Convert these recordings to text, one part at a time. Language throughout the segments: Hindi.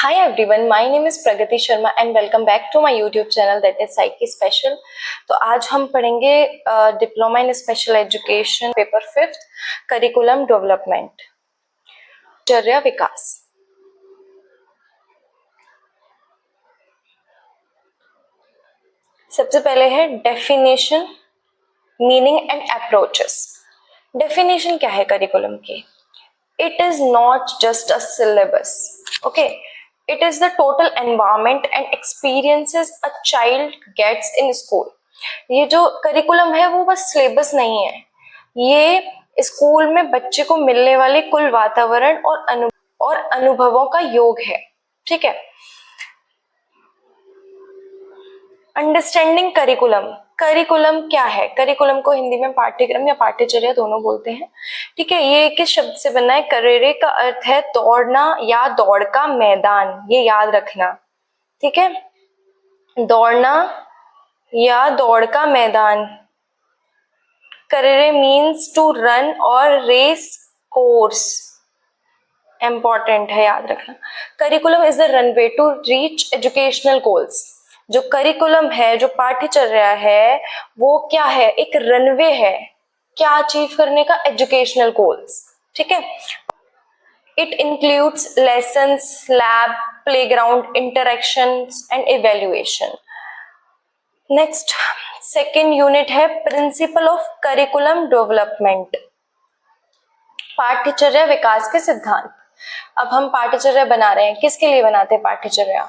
Hi everyone, my name is Pragati Sharma and welcome back to my YouTube channel that is Psyche Special। तो आज हम पढ़ेंगे diploma in special education paper 5th curriculum development चर्या विकास। सबसे पहले है definition, meaning and approaches. Definition क्या है करिकुलम की? It is not just a syllabus, okay? It is the total environment and experiences a child gets in school। ये जो करिकुलम है वो बस सिलेबस नहीं है, ये स्कूल में बच्चे को मिलने वाले कुल वातावरण और अनुभवों का योग है। ठीक है। Understanding curriculum. करिकुलम क्या है? करिकुलम को हिंदी में पाठ्यक्रम या पाठ्यचर्या दोनों बोलते हैं। ठीक है। ये किस शब्द से बना है? करेरे का अर्थ है दौड़ना या दौड़ का मैदान, ये याद रखना। ठीक है, दौड़ना या दौड़ का मैदान। करेरे मीन्स टू रन और रेस कोर्स, इंपॉर्टेंट है, याद रखना। Curriculum is the runway to reach educational goals. जो करिकुलम है, जो पाठ्यचर्या है, वो क्या है? एक रनवे है, क्या अचीव करने का? Educational goals. ठीक है। It includes lessons, lab, playground, interactions and evaluation. Next second unit है प्रिंसिपल ऑफ करिकुलम डेवलपमेंट, पाठ्यचर्या विकास के सिद्धांत। अब हम पाठ्यचर्या बना रहे हैं, किसके लिए बनाते हैं पाठ्यचर्या?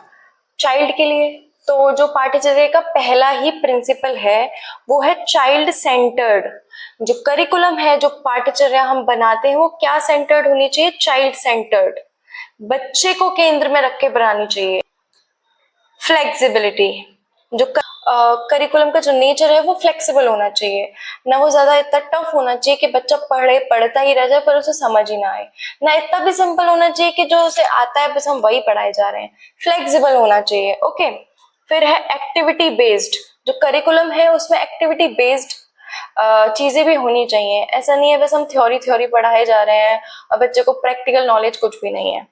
चाइल्ड के लिए। तो जो पाठ्यचर्या का पहला ही प्रिंसिपल है वो है चाइल्ड सेंटर्ड। जो करिकुलम है, जो पाठ्यचर्या हम बनाते हैं, वो क्या सेंटर्ड होनी चाहिए? चाइल्ड सेंटर्ड, बच्चे को केंद्र में रख के बनानी चाहिए। फ्लेक्सिबिलिटी, जो करिकुलम का जो नेचर है वो फ्लेक्सिबल होना चाहिए, ना वो ज्यादा इतना टफ होना चाहिए कि बच्चा पढ़ता ही रह जाए पर उसे समझ ही ना आए, ना इतना भी सिंपल होना चाहिए कि जो उसे आता है बस हम वही पढ़ाए जा रहे हैं। फ्लेक्सिबल होना चाहिए। ओके। फिर है एक्टिविटी बेस्ड। जो करिकुलम है उसमें एक्टिविटी बेस्ड चीजें भी होनी चाहिए। ऐसा नहीं है बस हम थ्योरी पढ़ाए जा रहे हैं और बच्चे को प्रैक्टिकल नॉलेज कुछ भी नहीं है।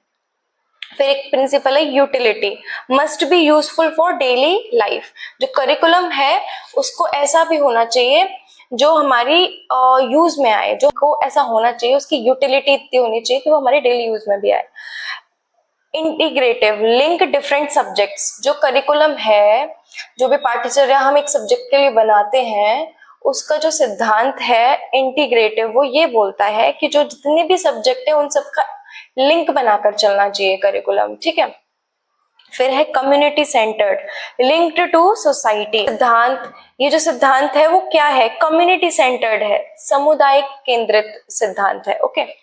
फिर एक प्रिंसिपल है utility, must be useful for daily life. जो करिकुलम है उसको ऐसा भी होना चाहिए जो हमारी यूज में आए, जो को ऐसा होना चाहिए, उसकी यूटिलिटी इतनी होनी चाहिए कि वो हमारे डेली यूज में भी आए। Integrative, link different subjects. जो करिकुलम है, जो भी पाठ्यचर्या हम एक सब्जेक्ट के लिए बनाते हैं, उसका जो सिद्धांत है इंटीग्रेटिव, वो ये बोलता है कि जो जितने भी सब्जेक्ट है उन सबका लिंक बनाकर चलना चाहिए करिकुलम। ठीक है। फिर है community centred, linked to society. सिद्धांत, ये जो सिद्धांत है वो क्या है? कम्युनिटी सेंटर्ड है, समुदाय केंद्रित सिद्धांत है। ओके।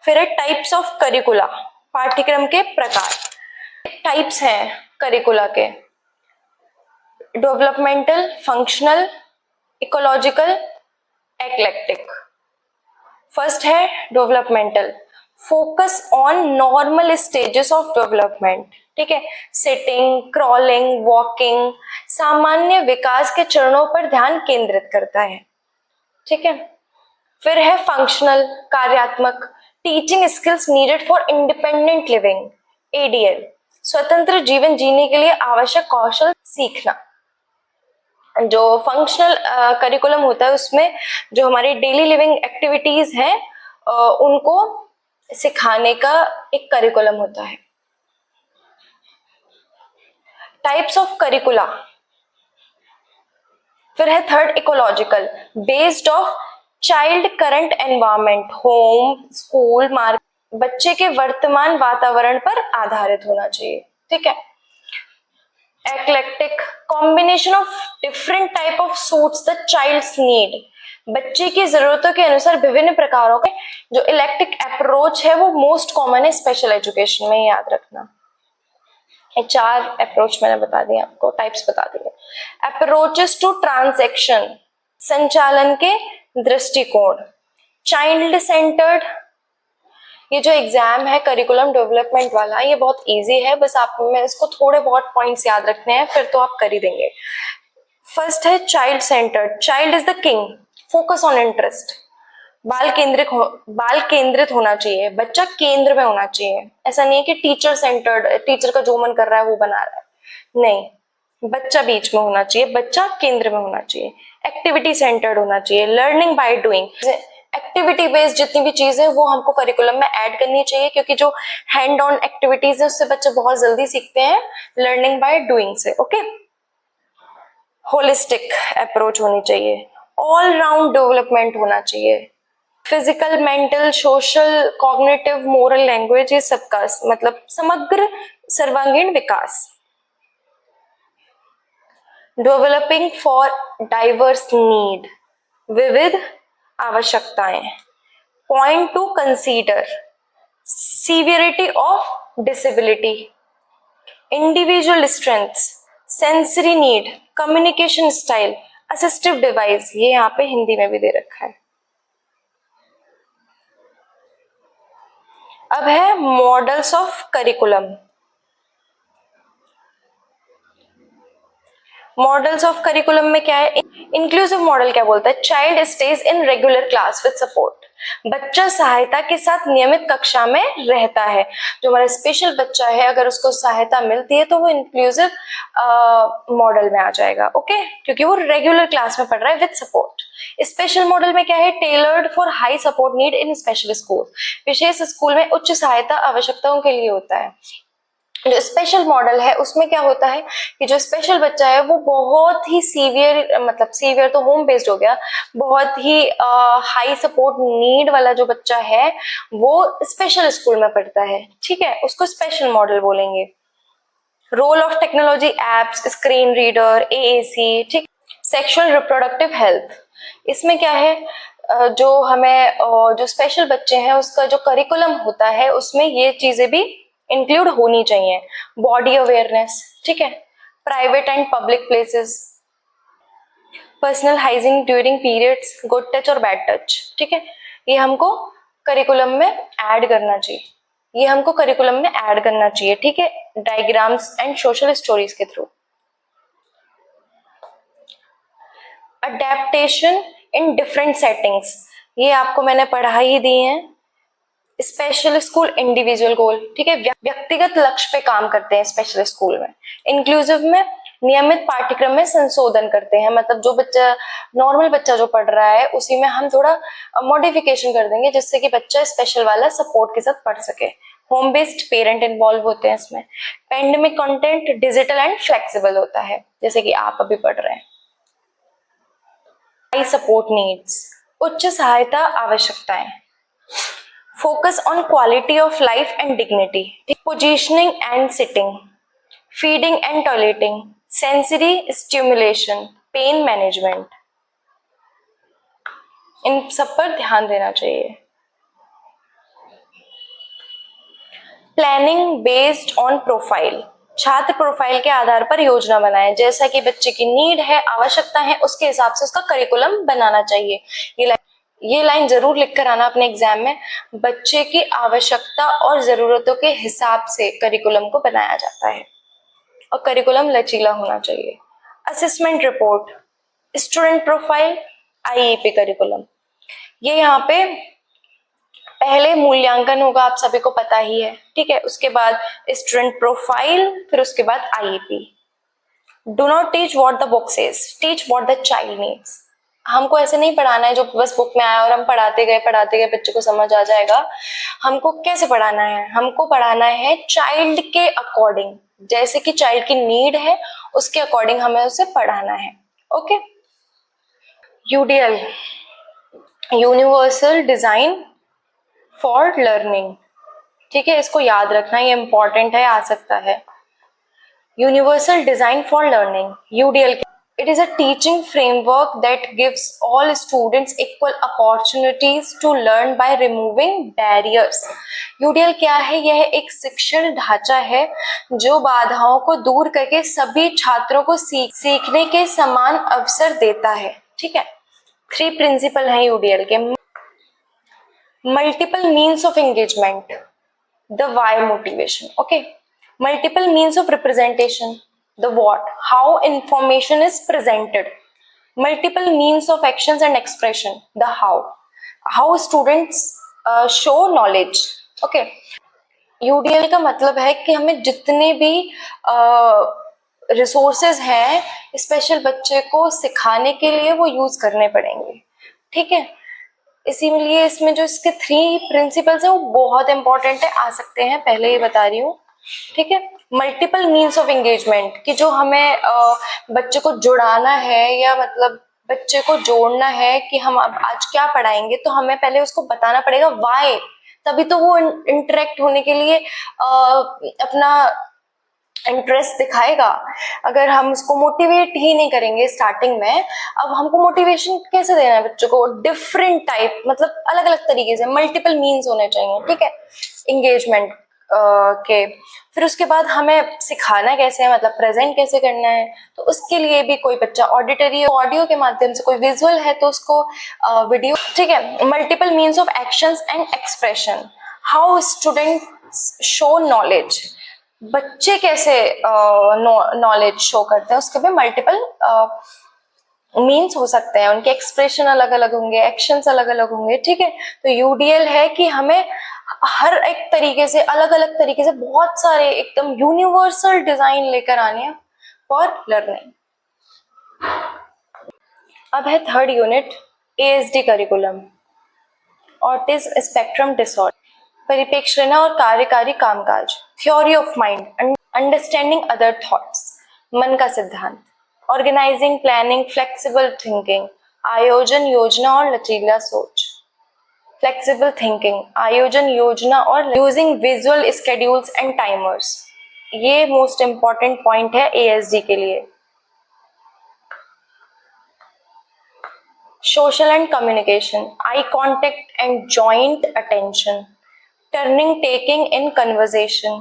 फिर है टाइप्स ऑफ करिकुला, पाठ्यक्रम के प्रकार। टाइप्स हैं करिकुला के: developmental, functional, ecological, eclectic. First है developmental, focus on normal stages of development. ठीक है। सिटिंग, क्रॉलिंग, वॉकिंग, सामान्य विकास के चरणों पर ध्यान केंद्रित करता है। ठीक है। फिर है फंक्शनल, कार्यात्मक, teaching skills needed for independent living, ADL, स्वतंत्र जीवन जीने के लिए आवश्यक कौशल सीखना। जो फंक्शनल करिकुलम होता है उसमें जो हमारी डेली लिविंग एक्टिविटीज हैं उनको सिखाने का एक करिकुलम होता है। Types of करिकुला। फिर है third ecological, based of child current environment, home, school, market, बच्चे के वर्तमान वातावरण पर आधारित होना चाहिए। ठीक है। Eclectic, combination of different type of suits the child's need, बच्चे की जरूरतों के अनुसार विभिन्न प्रकारों के। जो इलेक्ट्रिक अप्रोच है वो मोस्ट कॉमन है स्पेशल एजुकेशन में, याद रखना। ये 4 अप्रोच मैंने बता दिए आपको, टाइप्स बता दिए। अप्रोचेस टू ट्रांजैक्शन, संचालन के दृष्टिकोण। चाइल्ड सेंटर्ड, ये जो एग्जाम है करिकुलम डेवलपमेंट वाला, ये बहुत इजी है, बस आप में इसको थोड़े बहुत पॉइंट्स याद रखने हैं, फिर तो आप कर ही देंगे। फर्स्ट है child centred, child is the king, focus on interest. बाल केंद्रित होना चाहिए, बच्चा केंद्र में होना चाहिए। ऐसा नहीं है कि टीचर सेंटर्ड, टीचर का जो मन कर रहा है वो बना रहा है, नहीं, बच्चा बीच में होना चाहिए, बच्चा केंद्र में होना चाहिए, एक्टिविटी सेंटर्ड होना चाहिए, learning by doing, activity based जितनी भी चीजें हैं वो हमको करिकुलम में ऐड करनी चाहिए, क्योंकि जो हैंड ऑन एक्टिविटीज है उससे बच्चे बहुत जल्दी सीखते हैं लर्निंग बाय डूइंग से। ओके, होलिस्टिक अप्रोच होनी चाहिए, ऑल राउंड डेवलपमेंट होना चाहिए, physical, mental, social, cognitive, moral, language, ये सबका मतलब समग्र सर्वांगीण विकास। डेवलपिंग फॉर डाइवर्स नीड, विविध आवश्यकताएं। Point two consider, severity of disability, individual strengths, sensory need, communication style, assistive device, ये यहाँ पे हिंदी में भी दे रखा है। अब है models of curriculum. Models of curriculum में क्या है? इंक्लूसिव मॉडल क्या बोलता है? Child stage in regular class with support, बच्चा सहायता के साथ नियमित कक्षा में रहता है। जो हमारा स्पेशल बच्चा है अगर उसको सहायता मिलती है तो वो इंक्लूसिव मॉडल में आ जाएगा। ओके, क्योंकि वो रेगुलर क्लास में पढ़ रहा है विद सपोर्ट। स्पेशल मॉडल में क्या है? Tailored for high support need in special school, विशेष स्कूल में उच्च सहायता आवश्यकताओं के लिए होता है। जो स्पेशल मॉडल है उसमें क्या होता है कि जो स्पेशल बच्चा है वो बहुत ही सीवियर, मतलब सीवियर तो होम बेस्ड हो गया, बहुत ही हाई सपोर्ट नीड वाला जो बच्चा है वो स्पेशल स्कूल में पढ़ता है, ठीक है, उसको स्पेशल मॉडल बोलेंगे। Role of technology, apps, screen reader, AAC, ठीक। सेक्सुअल रिप्रोडक्टिव हेल्थ, इसमें क्या है, जो हमें जो स्पेशल बच्चे हैं उसका जो करिकुलम होता है उसमें ये चीजें भी इंक्लूड होनी चाहिए। बॉडी अवेयरनेस, ठीक है, private and public places, personal hygiene during periods, good touch और बैड टच, ठीक है, ये हमको करिकुलम में ऐड करना चाहिए, ये हमको करिकुलम में ऐड करना चाहिए, ठीक है, डायग्राम्स एंड सोशल स्टोरीज के through. Adaptation in different settings, ये आपको मैंने पढ़ा ही दी है। स्पेशल स्कूल, इंडिविजुअल गोल, ठीक है, व्यक्तिगत लक्ष्य पे काम करते हैं स्पेशल स्कूल में। इंक्लूसिव में नियमित पाठ्यक्रम में संशोधन करते हैं, मतलब जो बच्चा नॉर्मल बच्चा जो पढ़ रहा है उसी में हम थोड़ा मॉडिफिकेशन कर देंगे जिससे कि बच्चा स्पेशल वाला सपोर्ट के साथ पढ़ सके। होम बेस्ड पेरेंट इन्वॉल्व होते हैं इसमें। Pandemic content digital and flexible होता है, जैसे कि आप अभी पढ़ रहे हैं। हाई सपोर्ट नीड्स, उच्च सहायता आवश्यकताएं। Focus on quality of life and dignity. Positioning and sitting, feeding and toileting, sensory stimulation, pain management. इन सब पर ध्यान देना चाहिए। प्लानिंग बेस्ड ऑन प्रोफाइल, छात्र प्रोफाइल के आधार पर योजना बनाएं, जैसा कि बच्चे की नीड है, आवश्यकता है, उसके हिसाब से उसका करिकुलम बनाना चाहिए। ये लाइन जरूर लिख कर आना अपने एग्जाम में, बच्चे की आवश्यकता और जरूरतों के हिसाब से करिकुलम को बनाया जाता है और करिकुलम लचीला होना चाहिए। Assessment report, student profile, IEP curriculum, ये यहाँ पे पहले मूल्यांकन होगा, आप सभी को पता ही है, ठीक है, उसके बाद स्टूडेंट प्रोफाइल, फिर उसके बाद IEP. Do not teach what the book says, teach what the child needs. हमको ऐसे नहीं पढ़ाना है जो बस बुक में आया और हम पढ़ाते गए बच्चे को समझ आ जाएगा। हमको कैसे पढ़ाना है? हमको पढ़ाना है चाइल्ड के अकॉर्डिंग, जैसे कि चाइल्ड की नीड है उसके अकॉर्डिंग हमें उसे पढ़ाना है। Okay, UDL, universal design for learning, ठीक है, इसको याद रखना, ये इंपॉर्टेंट है, आ सकता है। Universal design for learning, UDL, it is a teaching framework that gives all students equal opportunities to learn by removing barriers. UDL क्या है? यह एक शिक्षण ढांचा है जो बाधाओं को दूर करके सभी छात्रों को सीखने के समान अवसर देता है, ठीक है। 3 प्रिंसिपल हैं यूडीएल के। Multiple means of engagement, the why motivation, okay. Multiple means of representation, the what, how information is presented. Multiple means of actions and expression, the how. How students show knowledge. Okay, UDL का मतलब है कि हमें जितने भी रिसोर्सेज हैं स्पेशल बच्चे को सिखाने के लिए वो यूज करने पड़ेंगे, ठीक है। इसीलिए इसमें जो इसके 3 प्रिंसिपल्स हैं वो बहुत इंपॉर्टेंट है, आ सकते हैं, पहले ही बता रही हूँ, ठीक है। मल्टीपल मीन्स ऑफ एंगेजमेंट, कि जो हमें बच्चे को जुड़ाना है या मतलब बच्चे को जोड़ना है कि हम अब आज क्या पढ़ाएंगे, तो हमें पहले उसको बताना पड़ेगा वाई, तभी तो वो इंटरेक्ट होने के लिए अपना इंटरेस्ट दिखाएगा। अगर हम उसको मोटिवेट ही नहीं करेंगे स्टार्टिंग में, अब हमको मोटिवेशन कैसे देना है बच्चों को, डिफरेंट टाइप, मतलब अलग अलग तरीके से, मल्टीपल मीन्स होने चाहिए, ठीक है, एंगेजमेंट के। फिर उसके बाद हमें सिखाना कैसे है, मतलब प्रेजेंट कैसे करना है, तो उसके लिए भी कोई बच्चा ऑडिटरी ऑडियो के माध्यम से, कोई विजुअल है तो उसको वीडियो, ठीक है। Multiple means of actions and expression, how students show knowledge, बच्चे कैसे नॉलेज शो करते हैं, उसके भी मल्टीपल मीन्स हो सकते हैं, उनके एक्सप्रेशन अलग अलग होंगे, एक्शंस अलग अलग होंगे, ठीक है। तो यूडीएल है कि हमें हर एक तरीके से, अलग अलग तरीके से, बहुत सारे एकदम यूनिवर्सल डिजाइन लेकर आने हैं फॉर लर्निंग। अब है 3rd unit, ASD curriculum, autism spectrum disorder, परिप्रेक्षणा और कार्यकारी कामकाज, theory of mind, understanding other thoughts, मन का सिद्धांत, ऑर्गेनाइजिंग, प्लानिंग, फ्लेक्सिबल थिंकिंग, आयोजन, योजना और लचीला सोच। फ्लेक्सिबल थिंकिंग, आयोजन, योजना और using visual schedules and timers, ये मोस्ट इंपॉर्टेंट पॉइंट है एएसडी के लिए। Social and communication, eye contact and joint attention, turning taking in conversation,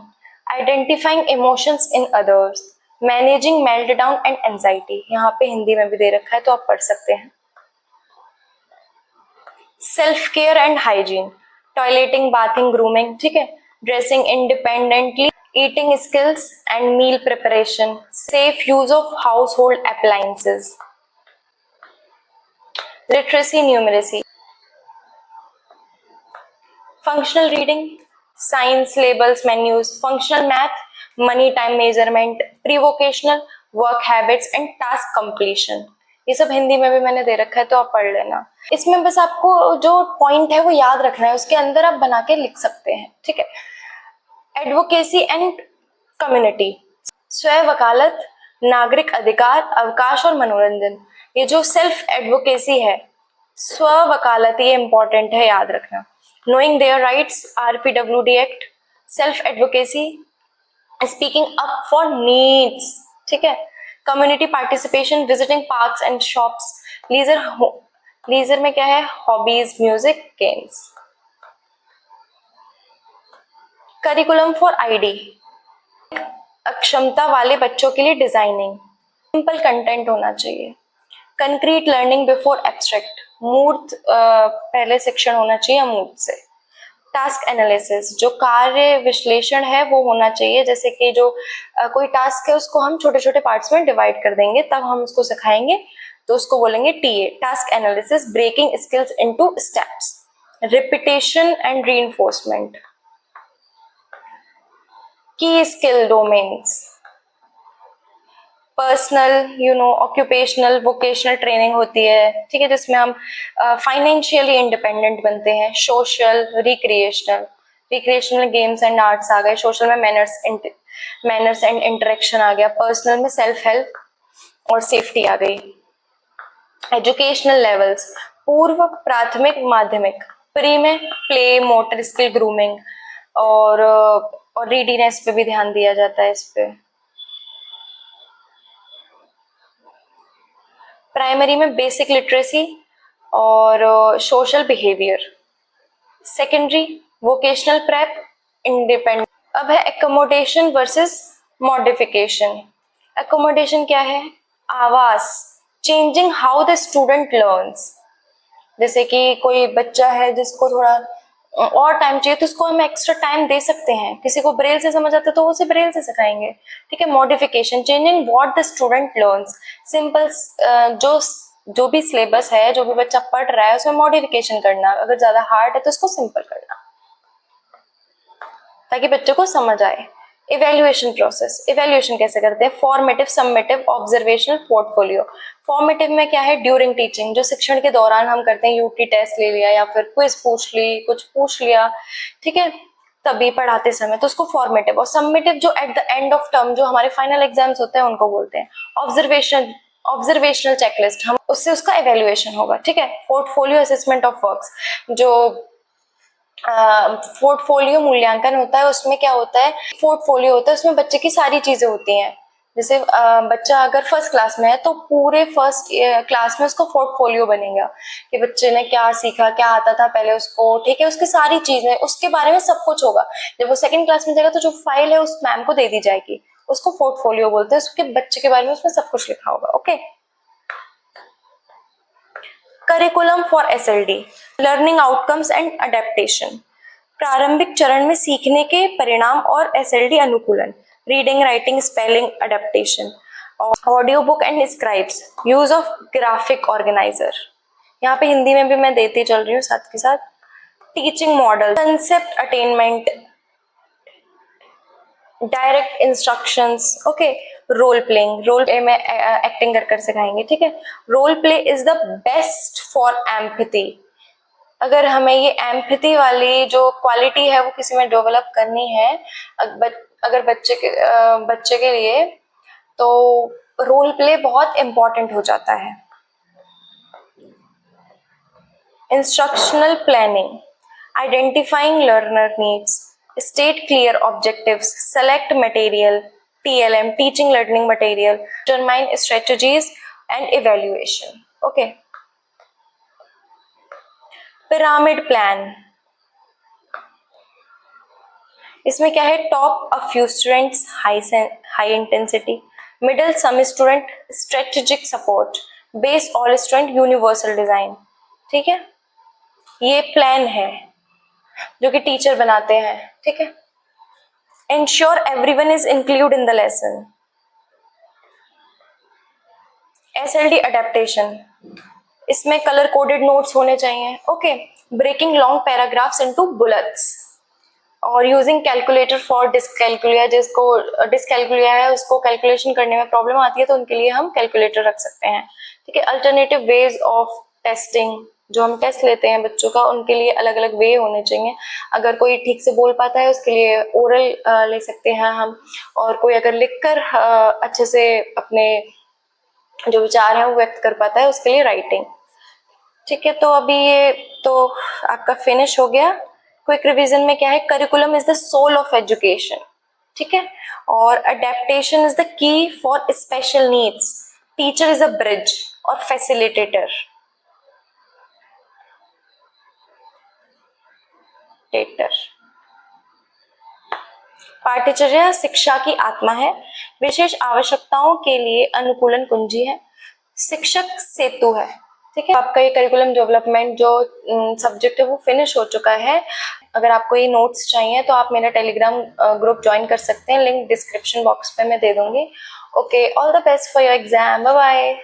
identifying emotions in others, managing meltdown and anxiety। यहाँ पे हिंदी में भी दे रखा है तो आप पढ़ सकते हैं। Self care and hygiene, toileting, bathing, grooming, ठीक है, dressing independently, eating skills and meal preparation, safe use of household appliances, literacy, numeracy, functional reading, science, labels, menus, functional math, money time measurement, pre-vocational, work habits and task completion। ये सब हिंदी में भी मैंने दे रखा है तो आप पढ़ लेना। इसमें बस आपको जो पॉइंट है वो याद रखना है, उसके अंदर आप बना के लिख सकते हैं, ठीक है। एडवोकेसी एंड कम्युनिटी, स्वयं वकालत, नागरिक अधिकार, अवकाश और मनोरंजन। ये जो सेल्फ एडवोकेसी है, स्व वकालत, ये इंपॉर्टेंट है, याद रखना। Knowing their rights, RPWD act, self advocacy, speaking up for needs, ठीक है। Community participation, visiting parks and shops, leisure में क्या है, hobbies, music, games. Curriculum for ID, अक्षमता वाले बच्चों के लिए डिजाइनिंग, सिंपल कंटेंट होना चाहिए। कंक्रीट लर्निंग बिफोर एब्स्ट्रैक्ट, मूर्त पहले सेक्शन होना चाहिए अमूर्त से। टास्क एनालिसिस, जो कार्य विश्लेषण है वो होना चाहिए, जैसे कि जो कोई टास्क है उसको हम छोटे छोटे पार्ट्स में डिवाइड कर देंगे, तब हम उसको सिखाएंगे तो उसको बोलेंगे TA, task analysis, breaking skills into steps. Repetition and reinforcement, key skill domains, personal, occupational, vocational training होती है, ठीक है, जिसमें हम फाइनेंशियली इंडिपेंडेंट बनते हैं। Social, recreational games and arts आ गए, सोशल में मैनर्स एंड इंटरेक्शन आ गया, पर्सनल में सेल्फ हेल्प और सेफ्टी आ गई। एजुकेशनल लेवल्स, पूर्व, प्राथमिक, माध्यमिक। प्री में प्ले, मोटर स्किल, ग्रूमिंग और रीडीनेस पे भी ध्यान दिया जाता है इस पे। प्राइमरी में बेसिक लिटरेसी और social behaviour. Secondary vocational prep, independent. अब है एकोमोडेशन वर्सेस मॉडिफिकेशन। एकोमोडेशन क्या है, आवास, changing how the student learns. जैसे कि कोई बच्चा है जिसको थोड़ा और टाइम चाहिए तो उसको हम एक्स्ट्रा टाइम दे सकते हैं, किसी को ब्रेल से समझ आता है तो उसे ब्रेल से सिखाएंगे, ठीक है। Modification, changing what the student learns, simple जो जो भी सिलेबस है, जो भी बच्चा पढ़ रहा है, उसमें मॉडिफिकेशन करना, अगर ज्यादा हार्ड है तो उसको सिंपल करना, ताकि बच्चे को समझ आए। इवेल्युएशन प्रोसेस, इवेल्युएशन कैसे करते हैं? Formative, submissive, observational, portfolio. Formative में क्या है? ड्यूरिंग टीचिंग, जो शिक्षण के दौरान हम करते हैं, यूटी टेस्ट ले लिया या फिर क्विज पूछ ली, कुछ पूछ लिया, ठीक है, तभी पढ़ाते समय, तो उसको फॉर्मेटिव। और सबमिटिव जो at the end of term, जो हमारे फाइनल एग्जाम्स होते हैं, उनको बोलते हैं ऑब्जर्वेशनल चेकलिस्ट, हम उससे उसका इवेल्युएशन होगा, ठीक है। पोर्टफोलियो असेसमेंट ऑफ वर्क्स, जो पोर्टफोलियो मूल्यांकन होता है, उसमें क्या होता है? पोर्टफोलियो होता है, उसमें बच्चे की सारी चीजें होती हैं। जैसे बच्चा अगर फर्स्ट क्लास में है तो पूरे फर्स्ट क्लास में उसका पोर्टफोलियो बनेगा कि बच्चे ने क्या सीखा, क्या आता था पहले उसको, ठीक है, उसकी सारी चीजें, उसके बारे में सब कुछ होगा। जब वो सेकंड क्लास में जाएगा तो जो फाइल है उस मैम को दे दी जाएगी, उसको पोर्टफोलियो बोलते हैं, उसके बच्चे के बारे में उसमें सब कुछ लिखा होगा। Okay. Curriculum for SLD, learning outcomes and adaptation. प्रारंभिक चरण में सीखने के परिणाम और एसएलडी अनुकूलन, reading, writing, spelling, adaptation. Audio book and scribes, use of graphic organiser, यहाँ पे हिंदी में भी मैं देती चल रही हूँ साथ के साथ। Teaching model, concept attainment, direct instructions, okay. Role playing, role play में एक्टिंग कर सिखाएंगे, ठीक है। Role play is the best for empathy, अगर हमें ये एम्पैथी वाली जो क्वालिटी है वो किसी में डेवलप करनी है, अगर बच्चे के लिए, तो रोल प्ले बहुत इंपॉर्टेंट हो जाता है। Instructional planning, identifying learner needs, state clear objectives, select material, TLM, teaching learning material, determine strategies and evaluation. Okay. Pyramid plan, इसमें क्या है? Top a few students, high intensity, middle some student, strategic support, base all student, universal design, ठीक है। ये प्लान है जो कि टीचर बनाते हैं, ठीक है। Ensure everyone is included in the lesson. SLD adaptation, इसमें कलर कोडेड नोट्स होने चाहिए, ओके। Breaking long paragraphs into bullets, और यूजिंग कैलकुलेटर फॉर डिस्कैलकुलिया, जिसको डिस्कैलकुलिया है उसको कैलकुलेशन करने में प्रॉब्लम आती है तो उनके लिए हम कैलकुलेटर रख सकते हैं, ठीक है। अल्टरनेटिव वेज ऑफ टेस्टिंग, जो हम टेस्ट लेते हैं बच्चों का, उनके लिए अलग अलग वे होने चाहिए। अगर कोई ठीक से बोल पाता है उसके लिए ओरल ले सकते हैं हम, और कोई अगर लिखकर अच्छे से अपने जो विचार हैं वो व्यक्त कर पाता है उसके लिए राइटिंग, ठीक है। तो अभी ये तो आपका फिनिश हो गया। क्विक रिवीजन में क्या है? Curriculum is the soul of education, ठीक है। और adaptation is the key for special needs, teacher is a bridge और फैसिलिटेटर। पाठ्यचर्या शिक्षा की आत्मा है, विशेष आवश्यकताओं के लिए अनुकूलन कुंजी है, शिक्षक सेतु है, ठीक है। आपका ये करिकुलम डेवलपमेंट जो सब्जेक्ट है वो फिनिश हो चुका है। अगर आपको ये नोट्स चाहिए तो आप मेरा टेलीग्राम ग्रुप ज्वाइन कर सकते हैं, लिंक डिस्क्रिप्शन बॉक्स पे मैं दे दूंगी। Okay, all the best for your exam, bye bye.